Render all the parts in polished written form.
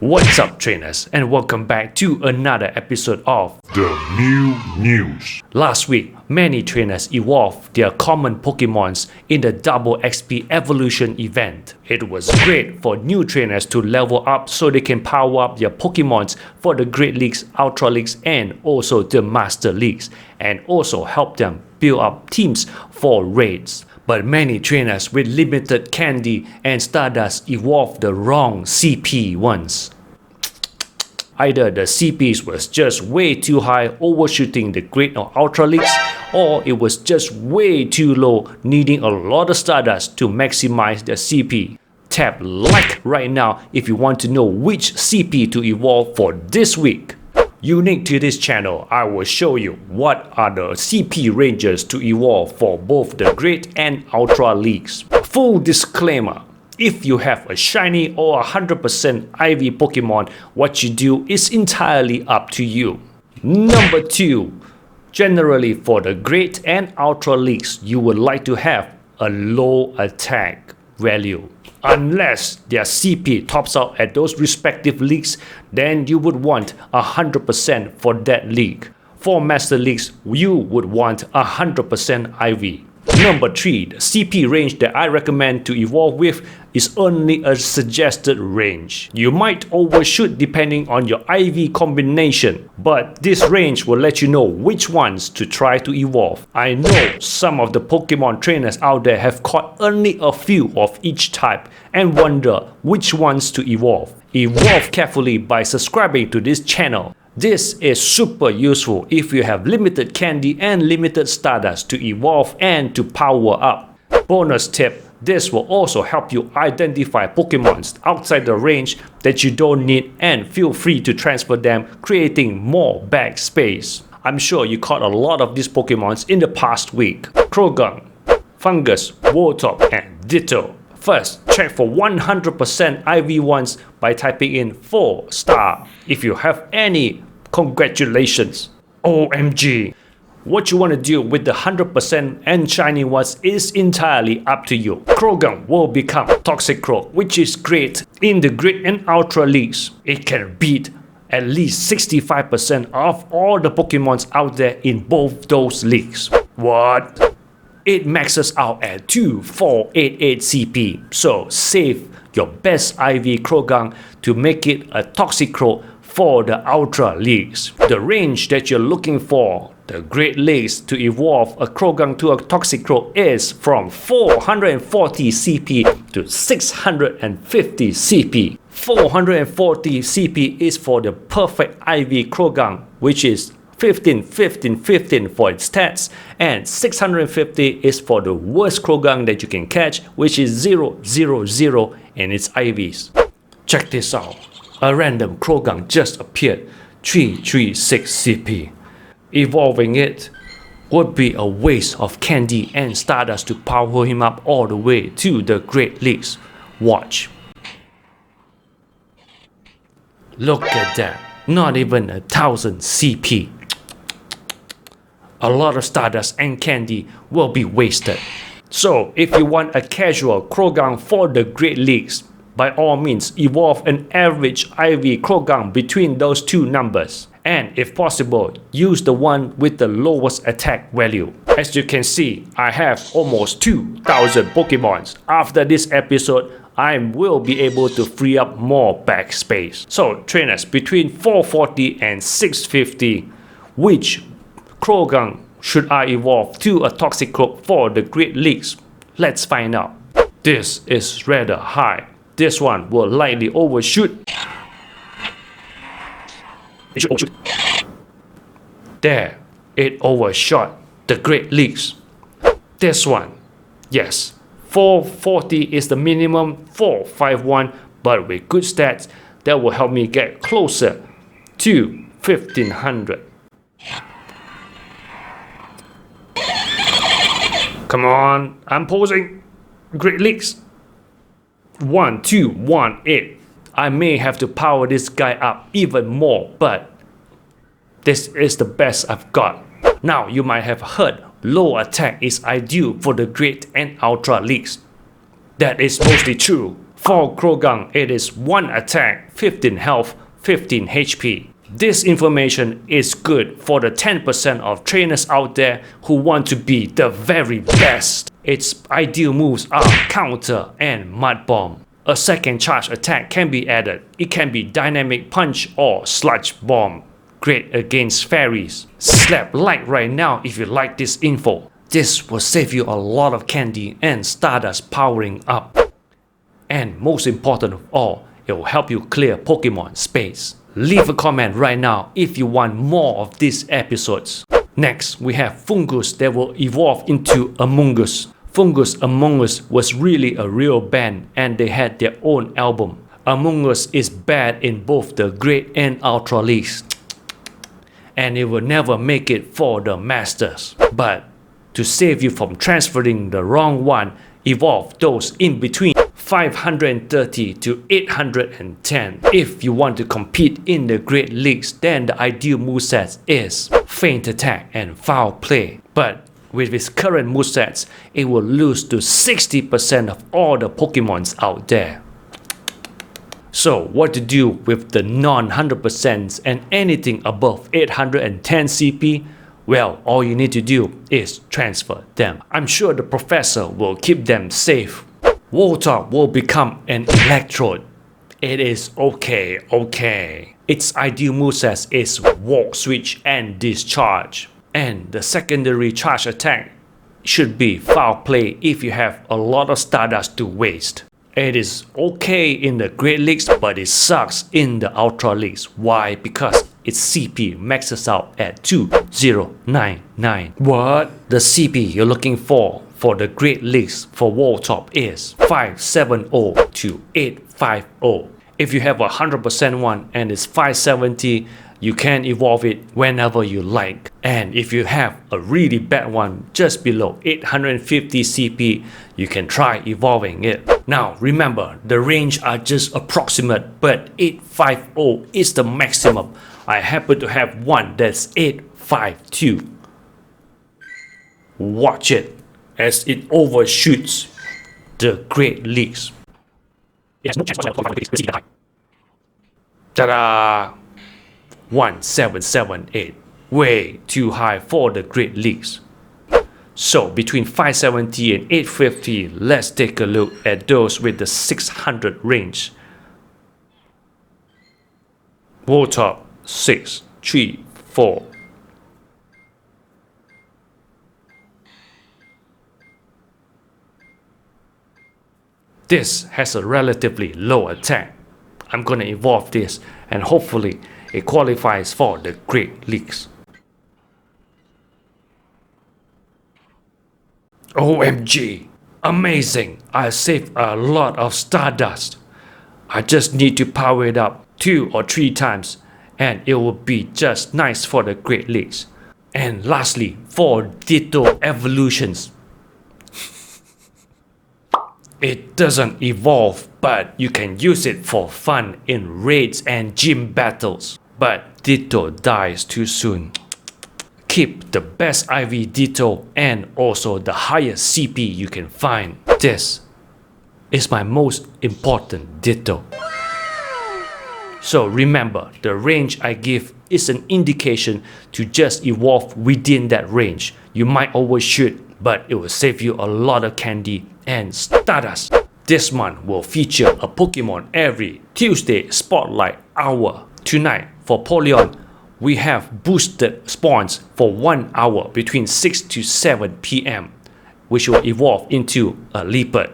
What's up, trainers, and welcome back to another episode of The New News. Last week, many trainers evolved their common Pokemons in the Double XP Evolution event. It was great for new trainers to level up so they can power up their Pokemons for the Great Leagues, Ultra Leagues, and also the Master Leagues, and also help them build up teams for raids. But many trainers with limited candy and Stardust evolved the wrong CP ones. Either the CPs was just way too high, overshooting the Great or Ultra Leagues, or it was just way too low, needing a lot of Stardust to maximize the CP. Tap like right now if you want to know which CP to evolve for this week. Unique to this channel, I will show you what are the CP ranges to evolve for both the Great and Ultra Leagues. Full disclaimer, if you have a shiny or 100% IV Pokemon, what you do is entirely up to you. Number 2. Generally for the Great and Ultra Leagues, you would like to have a low attack value. Unless their CP tops out at those respective leagues, then you would want 100% for that league. For Master Leagues, you would want 100% IV. Number 3, the CP range that I recommend to evolve with is only a suggested range. You might overshoot depending on your IV combination, but this range will let you know which ones to try to evolve. I know some of the Pokemon trainers out there have caught only a few of each type and wonder which ones to evolve. Evolve carefully by subscribing to this channel. This is super useful if you have limited candy and limited Stardust to evolve and to power up. Bonus tip, this will also help you identify Pokemons outside the range that you don't need and feel free to transfer them, creating more bag space. I'm sure you caught a lot of these Pokemons in the past week. Croagunk, Foongus, Voltorb, and Ditto. First, check for 100% IV ones by typing in 4-star. If you have any, congratulations. OMG. What you want to do with the 100% and shiny ones is entirely up to you. Croagunk will become Toxicroak, which is great in the Great and Ultra Leagues. It can beat at least 65% of all the Pokemons out there in both those leagues. What? It maxes out at 2488 CP, so save your best IV Croagunk to make it a Toxicroak for the Ultra Leagues. The range that you're looking for, the Great Leagues, to evolve a Croagunk to a Toxicroak is from 440 CP to 650 CP. 440 CP is for the perfect IV Croagunk, which is 15, 15, 15 for its stats, and 650 is for the worst Croagunk that you can catch, which is 0, 0, 0 in its IVs. Check this out. A random Croagunk just appeared, 336 CP. Evolving it would be a waste of candy and Stardust to power him up all the way to the Great Leagues. Watch. Look at that, not even 1000 CP. A lot of Stardust and candy will be wasted. So if you want a casual Croagunk for the Great Leagues, by all means evolve an average IV Croagunk between those two numbers. And if possible, use the one with the lowest attack value. As you can see, I have almost 2000 Pokemons. After this episode, I will be able to free up more bag space. So trainers, between 440 and 650, which Croagunk should I evolve to a Toxicroak for the Great Leagues? Let's find out. This is rather high. This one will likely overshoot. It should overshoot. There, it overshot the Great Leagues. This one, yes, 440 is the minimum, 451, but with good stats, that will help me get closer to 1500. Come on, I'm posing. Great Leagues. 1, 2, 1, 8. I may have to power this guy up even more, but this is the best I've got. Now you might have heard low attack is ideal for the Great and Ultra Leagues. That is mostly true. For Croagunk, it is 1 attack, 15 health, 15 HP. This information is good for the 10% of trainers out there who want to be the very best. Its ideal moves are Counter and Mud Bomb. A second charge attack can be added. It can be Dynamic Punch or Sludge Bomb. Great against fairies. Slap like right now if you like this info. This will save you a lot of candy and Stardust powering up. And most important of all, it will help you clear Pokemon space. Leave a comment right now if you want more of these episodes. Next, we have Foongus that will evolve into Amoonguss. Foongus Among Us was really a real band and they had their own album. Amoonguss is bad in both the Great and Ultra Leagues. And it will never make it for the Masters. But to save you from transferring the wrong one, evolve those in between 530 to 810. If you want to compete in the Great Leagues, then the ideal moveset is Feint Attack and Foul Play. But with its current movesets, it will lose to 60% of all the Pokemons out there. So what to do with the non-100% and anything above 810 CP? Well, all you need to do is transfer them. I'm sure the professor will keep them safe. Voltorb will become an Electrode. It is okay. Its ideal moveset is Walk Switch and Discharge. And the secondary charge attack should be Foul Play if you have a lot of Stardust to waste. It is okay in the Great Leagues, but it sucks in the Ultra Leagues. Why? Because its CP maxes out at 2099. What? The CP you're looking for the Great Leagues for Voltorb is 570 to 850. If you have a 100% one and it's 570, you can evolve it whenever you like. And if you have a really bad one just below 850 CP, you can try evolving it. Now remember, the range are just approximate, but 850 is the maximum. I happen to have one that's 852. Watch it as it overshoots the Great Leagues. It has no chance to qualify for the CP. Ta-da! 1778. Way too high for the Great Leagues. So between 570 and 850, let's take a look at those with the 600 range. Voltorb 6, 3, 4. This has a relatively low attack. I'm gonna evolve this and hopefully it qualifies for the Great Leagues. OMG! Amazing! I saved a lot of Stardust. I just need to power it up 2 or 3 times and it will be just nice for the Great Leagues. And lastly, for Ditto evolutions. It doesn't evolve, but you can use it for fun in raids and gym battles. But Ditto dies too soon. Keep the best IV Ditto and also the highest CP you can find. This is my most important Ditto. So remember, the range I give is an indication to just evolve within that range. You might overshoot, but it will save you a lot of candy and Stardust. This month will feature a Pokemon every Tuesday Spotlight Hour. Tonight for Polion, we have boosted spawns for 1 hour between 6 to 7 PM, which will evolve into a Leopard.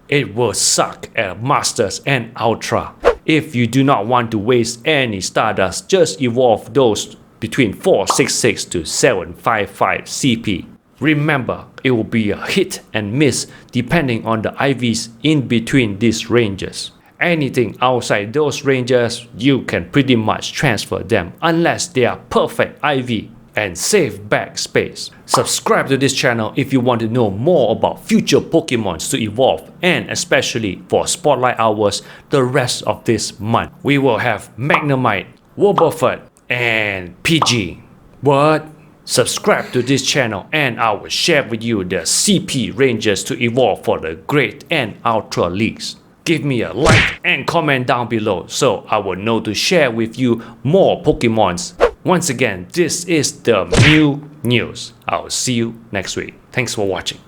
It will suck at Masters and Ultra. If you do not want to waste any Stardust, just evolve those between 466 to 755 CP. Remember, it will be a hit and miss depending on the IVs in between these ranges. Anything outside those ranges, you can pretty much transfer them unless they are perfect IV and save back space. Subscribe to this channel if you want to know more about future Pokemons to evolve and especially for Spotlight Hours the rest of this month. We will have Magnemite, Wobbuffet, and PG. What? Subscribe to this channel and I will share with you the CP ranges to evolve for the Great and Ultra Leagues. Give me a like and comment down below so I will know to share with you more Pokemons. Once again, this is the Mew News. I'll see you next week. Thanks for watching.